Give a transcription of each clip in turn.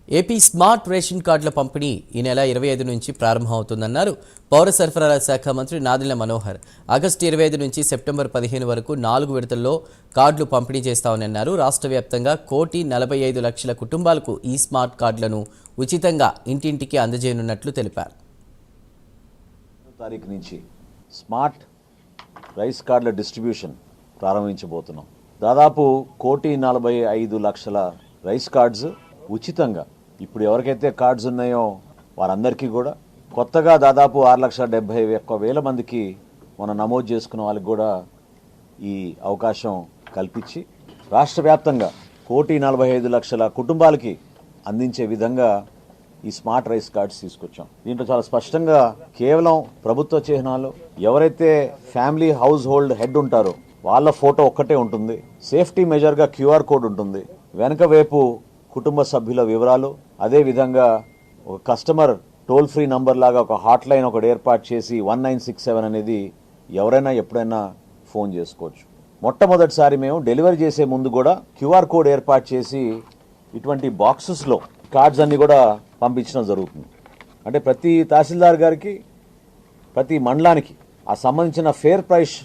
AP smart ration కార్డుల పంపిణీ ఈ నెల 25 నుంచి ప్రారంభమవుతుందన్నారు పౌర సరఫరాల శాఖ మంత్రి నాదెళ్ల మనోహర్. ఆగస్టు 25 నుంచి సెప్టెంబర్ 15 వరకు 4 విడతల్లో కార్డులు పంపిణీ చేస్తామని అన్నారు. రాష్ట్ర వ్యాప్తంగా 1,45,00,000 కుటుంబాలకు ఈ స్మార్ట్ కార్డులను ఉచితంగా ఇంటింటికి అందజేయనున్నట్లు తెలిపారు. తారీఖు నుంచి స్మార్ట్ రైస్ కార్డుల డిస్ట్రిబ్యూషన్ ప్రారంభించబోతున్నాం. దాదాపు 1,45,00,000 రైస్ కార్డ్స్ ఉచితంగా ఇప్పుడు ఎవరికైతే కార్డ్స్ ఉన్నాయో వారందరికీ కూడా కొత్తగా దాదాపు 6,71,000 మందికి మనం నమోదు చేసుకున్న వాళ్ళకి కూడా ఈ అవకాశం కల్పించి రాష్ట్ర వ్యాప్తంగా 1,45,00,000 కుటుంబాలకి అందించే విధంగా ఈ స్మార్ట్ రైస్ కార్డ్స్ తీసుకొచ్చాం. దీంట్లో చాలా స్పష్టంగా కేవలం ప్రభుత్వ చిహ్నాలు, ఎవరైతే ఫ్యామిలీ హౌస్ హోల్డ్ హెడ్ ఉంటారో వాళ్ళ ఫోటో ఒక్కటే ఉంటుంది. సేఫ్టీ మెజర్గా QR కోడ్ ఉంటుంది. వెనక వైపు కుటుంబ సభ్యుల వివరాలు, అదేవిధంగా ఒక కస్టమర్ టోల్ ఫ్రీ నంబర్ లాగా ఒక హాట్ లైన్ ఒకటి ఏర్పాటు చేసి 1967 అనేది ఎవరైనా ఎప్పుడైనా ఫోన్ చేసుకోవచ్చు. మొట్టమొదటిసారి మేము డెలివరీ చేసే ముందు కూడా QR కోడ్ ఏర్పాటు చేసి ఇటువంటి బాక్సెస్లో కార్డ్స్ అన్ని కూడా పంపించడం జరుగుతుంది. అంటే ప్రతి తహసీల్దార్ గారికి, ప్రతి మండలానికి ఆ సంబంధించిన ఫేర్ ప్రైస్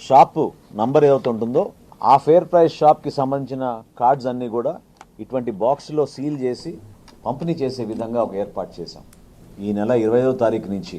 షాప్ నంబర్ ఏదైతే ఉంటుందో ఆ ఫేర్ ప్రైస్ షాప్కి సంబంధించిన కార్డ్స్ అన్నీ కూడా ఇటువంటి బాక్స్లో సీల్ చేసి పంపిణీ చేసే విధంగా ఒక ఏర్పాటు చేశాం. ఈ నెల 25వ తారీఖు నుంచి